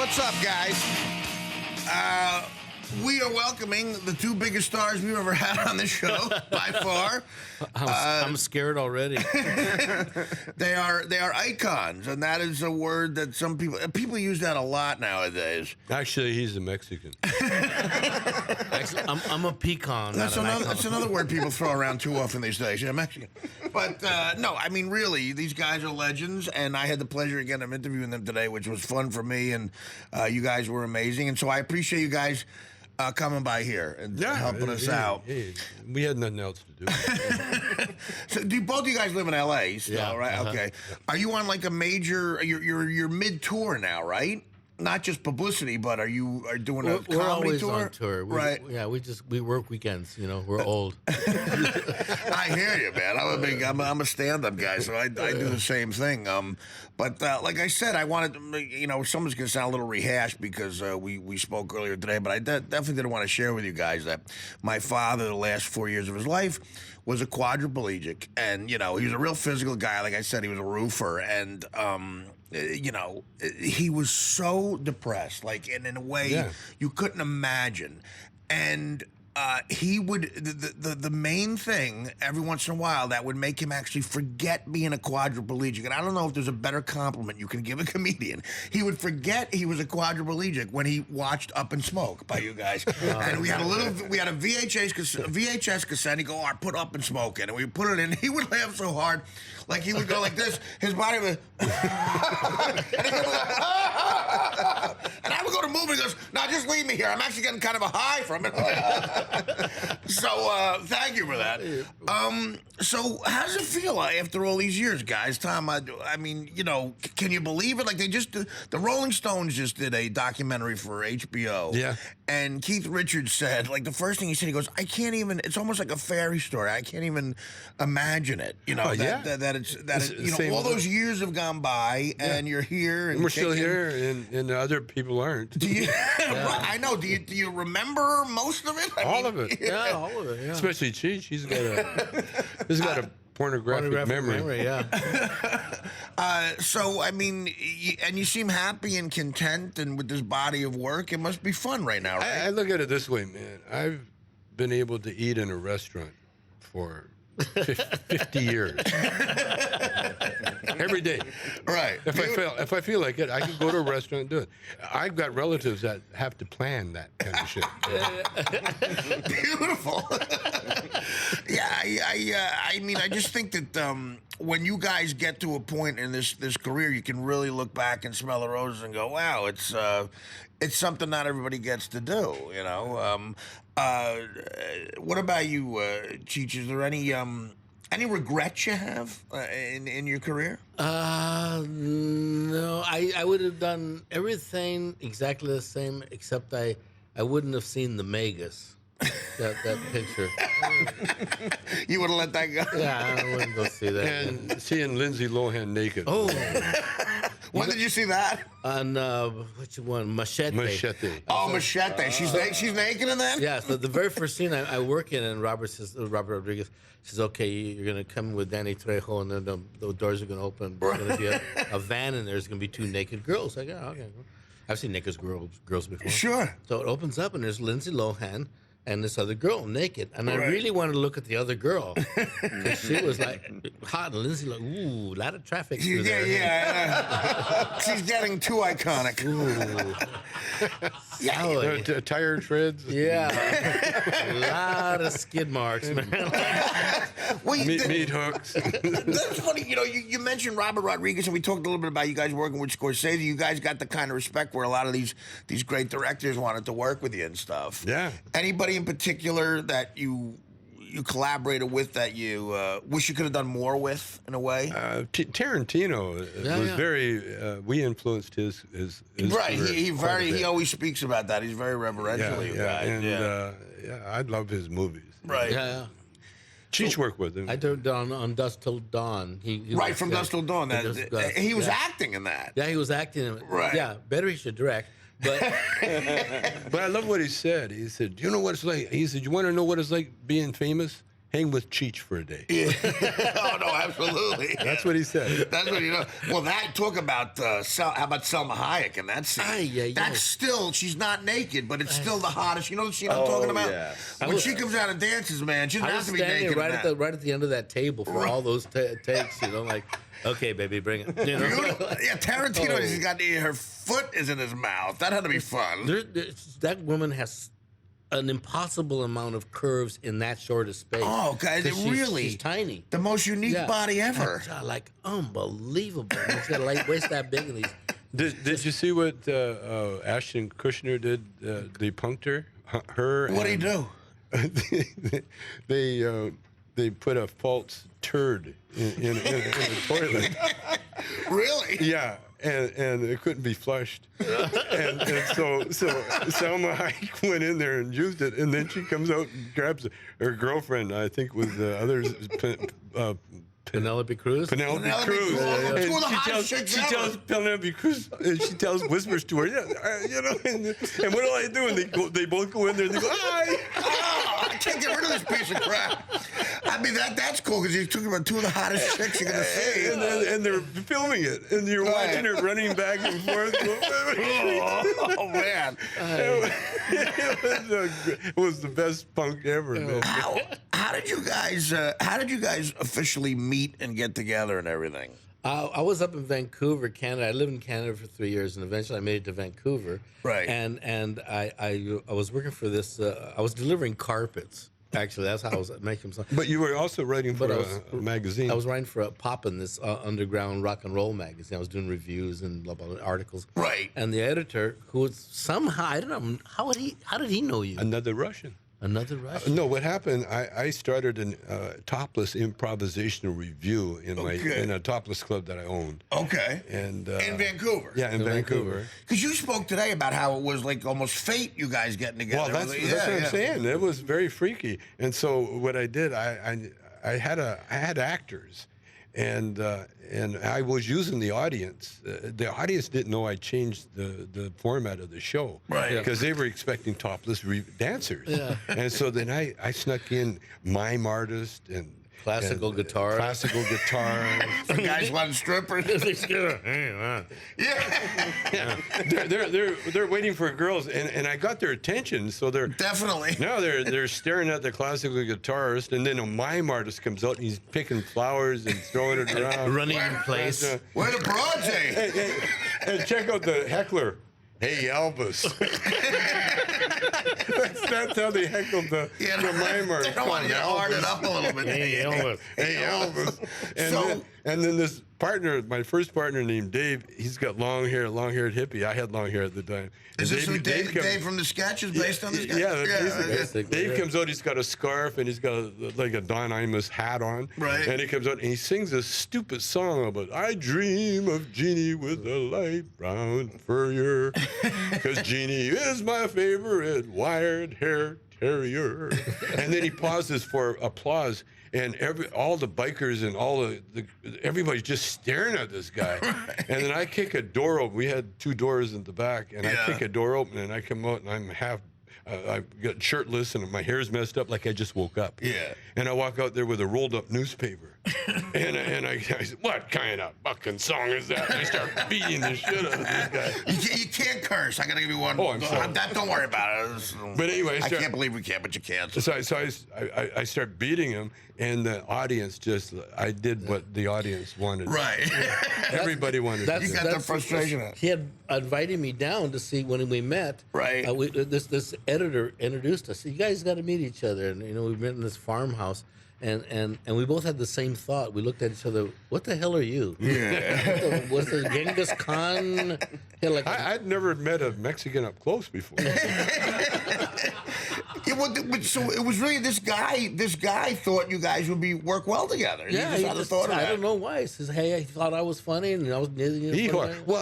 What's up, guys? We are welcoming the two biggest stars we've ever had on this show, by far. I'm scared already. They are icons, and that is a word that some people use that a lot nowadays. Actually, he's a Mexican. Actually, I'm a pecan. That's another word people throw around too often these days. Yeah, Mexican. But no, I mean, really, these guys are legends, and I had the pleasure again of interviewing them today, which was fun for me, and you guys were amazing, and so I appreciate you guys coming by here and helping us out. We had nothing else to do. So, both of you guys live in L.A. still, Yeah, right? Okay. Yeah. Are you on like a major? You're mid-tour now, right? Not just publicity, but are doing a comedy We're always tour? on tour. Right. We work weekends. You know, we're old. I hear you, man. I'm a stand-up guy, so I do the same thing. But like I said, I wanted to, someone's gonna sound a little rehashed because we spoke earlier today, but I definitely didn't want to share with you guys that my father, the last 4 years of his life, was a quadriplegic, and he was a real physical guy. Like I said, he was a roofer, and he was so depressed, like in a way you couldn't imagine, and. He would the main thing every once in a while that would make him actually forget being a quadriplegic, and I don't know if there's a better compliment you can give a comedian. He would forget he was a quadriplegic when he watched Up in Smoke by you guys, and we had a VHS cassette. He'd go, "Oh, I put Up in Smoke in," and we put it in. He would laugh so hard, like he would go like this. His body would, and he'd go like, and I would go to move, and he goes, "No, just leave me here. I'm actually getting kind of a high from it." So thank you for that. So how does it feel after all these years, guys? Tom, I mean, can you believe it? Like the Rolling Stones just did a documentary for HBO. Yeah. And Keith Richards said, like the first thing he said, he goes, "I can't even. It's almost like a fairy story. I can't even imagine it. All those years have gone by, and you're here, and we're still here, and other people aren't. Do you? I know. Do you remember most of it? All of it. Yeah, all of it. Yeah. Especially Cheech. He's got a pornographic memory. Yeah. So I mean, you seem happy and content, and with this body of work, it must be fun right now, right? I look at it this way, man. I've been able to eat in a restaurant for 50 years. Every day. Right. If I feel like it, I can go to a restaurant and do it. I've got relatives that have to plan that kind of shit. Beautiful. I mean, I just think that when you guys get to a point in this career, you can really look back and smell the roses and go, "Wow, it's something not everybody gets to do." What about you, Cheech? Is there any regrets you have in your career? No, I would have done everything exactly the same, except I wouldn't have seen the Megas. That picture. You would have let that go? Yeah, I wouldn't go see that. And seeing Lindsay Lohan naked. Oh. When did you see that? On which one? Machete. Machete. Oh, Machete. She's naked in that? Yeah. So the very first scene I work in, and Robert Rodriguez says, "Okay, you're gonna come with Danny Trejo, and then the doors are gonna open. There's gonna be a van, and there's gonna be two naked girls." I go, "Okay." I've seen naked girls before. Sure. So it opens up, and there's Lindsay Lohan and this other girl naked, and I really wanted to look at the other girl because she was like hot, and Lindsay like, ooh, a lot of traffic through there. Yeah. She's getting too iconic. Tire treads. Yeah, a lot of skid marks, man. Meat hooks. That's funny. You mentioned Robert Rodriguez, and we talked a little bit about you guys working with Scorsese. You guys got the kind of respect where a lot of these great directors wanted to work with you and stuff. Yeah. Anybody in particular that you collaborated with that you wish you could have done more with, in a way? Tarantino was very. We influenced his right. career He always speaks about that. He's very reverential. I love his movies. Right. Yeah. Cheech worked with him. I did on Dusk Till Dawn. He right, from Dusk Till Dawn. He was acting in that. Yeah, he was acting in it. Right. Yeah, better he should direct. But but I love what he said. He said, "You know what it's like?" He said, "You want to know what it's like being famous? hang with Cheech for a day. Oh no, absolutely. That's what he said. That's what you know. Well, that talk about how about Selma Hayek and that scene? That's still, she's not naked, but it's still the hottest. You know the scene I'm talking about? Yeah. When she comes out and dances, man, she doesn't I have was to be standing naked. right at the end of that table for all those takes, you know, like, okay, baby, bring it. You know? Yeah, Tarantino, she's got her foot is in his mouth. That had to be fun. That woman has an impossible amount of curves in that short of space. Oh, guys, 'Cause really? she's tiny. The most unique Yeah. body ever. Like, unbelievable. She's got a waist that big and these. Did you see what Ashton Kutcher did? They punked her. What do you do? They put a false turd in the toilet. Really? Yeah, and it couldn't be flushed. and so Selma Hayek went in there and used it, and then she comes out and grabs her girlfriend, I think was the others, Penelope Cruz? Penelope Penelope Cruz. Cruz. And Two of the hottest chicks she ever. tells Penelope Cruz, and she whispers to her, you know, and what do I do? And they both go in there and they go, hi. Oh, I can't get rid of this piece of crap. I mean, that's cool because you're talking about two of the hottest chicks you're going to see. And they're filming it, and you're watching her running back and forth. Oh, man. It was the best punk ever, man. How did you guys officially meet and get together and everything? I was up in Vancouver, Canada. I lived in Canada for 3 years, and eventually I made it to Vancouver. Right. And I was working for this. I was delivering carpets. Actually, that's how I was making some. But you were also writing for a magazine. I was writing for Poppin', this underground rock and roll magazine. I was doing reviews and blah, blah, blah, articles. Right. And the editor, who was somehow, I don't know, how did he know you? Another Russian. Another Russian? No, what happened? I started a topless improvisational review in in a topless club that I owned. Okay. And in Vancouver. Yeah, in Vancouver. Because you spoke today about how it was like almost fate, you guys getting together. Well, that's what I'm saying. It was very freaky. And so what I did, I had actors, and I was using the audience. The audience didn't know I changed the format of the show, right? Because they were expecting topless dancers. Yeah. And so then I snuck in mime artist and classical guitar. Classical guitar. The guys wanting strippers. Yeah. They're waiting for girls, and I got their attention, so they're Definitely. No, they're staring at the classical guitarist, and then a mime artist comes out and he's picking flowers and throwing it around, Running in place. Where the broads, and check out the heckler. Hey, Elvis. that's how they heckled the mime artist. They don't want to hard it up a little bit. Hey, Elvis. Hey, Elvis. And then this partner, my first partner named Dave, he's got long-haired hippie. I had long hair at the time. Is this Dave Dave from the sketches based on the sketches? Yeah, basically. Dave comes out, he's got a scarf and he's got like a Don Imus hat on. Right. And he comes out and he sings this stupid song about, I dream of Jeannie with a light brown fur, because Jeannie is my favorite wired hair terrier. And then he pauses for applause. And all the bikers and everybody's just staring at this guy. Right. And then I kick a door open. We had two doors in the back, and I kick a door open, and I come out, and I'm I got shirtless, and my hair's messed up like I just woke up. Yeah. And I walk out there with a rolled up newspaper. and I said, what kind of fucking song is that? And I start beating the shit out of this guy. You can't curse. I gotta give you one. Oh, I'm sorry. Don't worry about it. But anyway, I can't believe we can't, but you can't. So I start beating him, and the audience I did what the audience wanted. Right. Everybody wanted to do. You got the frustration out. He had invited me down to see when we met. Right. This editor introduced us. You guys got to meet each other, and we met in this farmhouse. And we both had the same thought. We looked at each other. What the hell are you? Yeah. Was the Genghis Khan? I'd never met a Mexican up close before. So it was really this guy thought you guys would work well together. Yeah, he just thought of I that. don't know why. He says, "Hey, I thought I was funny, and I was."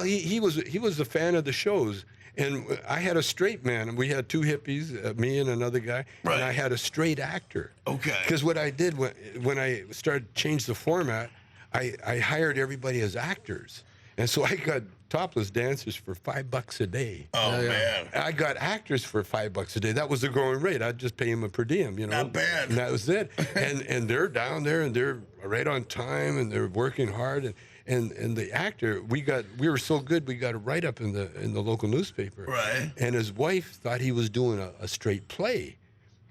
He was a fan of the shows. And I had a straight man, and we had two hippies, me and another guy, right. And I had a straight actor. Okay. Because what I did when I started to change the format, I hired everybody as actors. And so I got topless dancers for $5 a day. Oh, man. I got actors for $5 a day. That was the going rate. I'd just pay them a per diem, Not bad. And that was it. and they're down there and they're right on time and they're working hard. And the actor, we were so good, we got a write up in the local newspaper. Right. And his wife thought he was doing a straight play.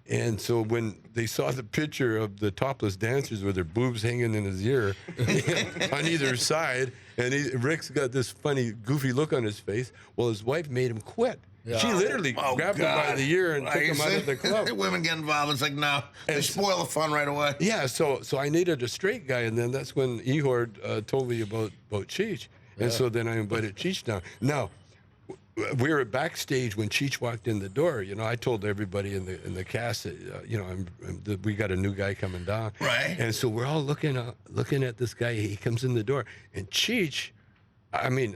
And so when they saw the picture of the topless dancers with their boobs hanging in his ear on either side, and Rick's got this funny, goofy look on his face, well, his wife made him quit. Yeah. She literally grabbed him by the ear and took him out of the club. Women get involved. It's like, no, they spoil the fun right away. Yeah, so I needed a straight guy, and then that's when Ehord told me about Cheech. And so then I invited Cheech down. Now, we were backstage when Cheech walked in the door. You know, I told everybody in the cast that, we got a new guy coming down. Right. And so we're all looking at this guy. He comes in the door, and Cheech, I mean,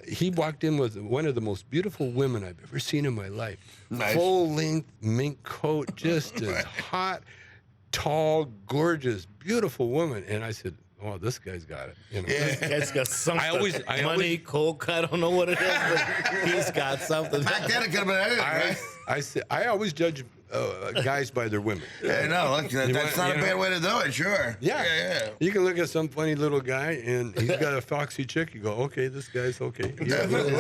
he walked in with one of the most beautiful women I've ever seen in my life. Nice. Full-length mink coat, just as hot, tall, gorgeous, beautiful woman. And I said, oh, this guy's got it. You know? This guy's got something. I Money, always- coke, I don't know what it is, but he's got something. Back then, it could have been anything, right? I said I always judge guys by their women. Yeah, no, look, that's not a bad way to do it, sure. Yeah. You can look at some funny little guy and he's got a foxy chick. You go, okay, this guy's okay. He's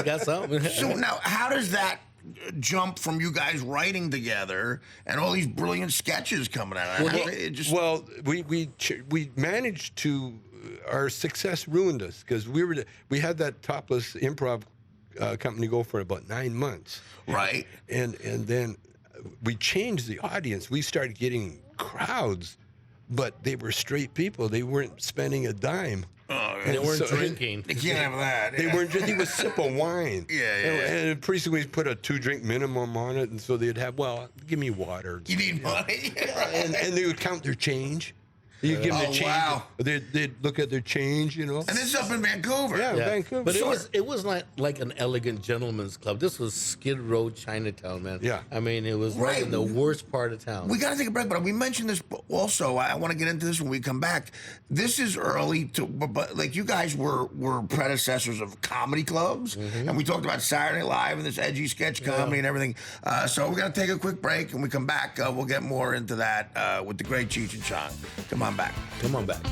got something. So now, how does that jump from you guys writing together and all these brilliant sketches coming out? Well, we managed to. Our success ruined us because we had that topless improv company go for about 9 months. Right. And then we changed the audience. We started getting crowds, but they were straight people. They weren't spending a dime. Oh, They weren't drinking. you can't have that. They weren't drinking a sip of wine. Yeah. And pretty soon we put a 2-drink minimum on it, and so they'd have, well, give me water. You need money. And they would count their change. You give them the change. Wow. They'd look at their change, you know. And this is up in Vancouver. Yeah. Yeah. Vancouver. But So- it was like an elegant gentleman's club. This was Skid Row, Chinatown, man. Yeah. I mean, it was right Right. in the worst part of town. We got to take a break, but we mentioned this also. I want to get into this when we come back. This is early, but like you guys were predecessors of comedy clubs, and we talked about Saturday Night Live and this edgy sketch comedy and everything. So we're going to take a quick break, and we come back. We'll get more into that with the great Cheech and Chong. Come on back. Come on back.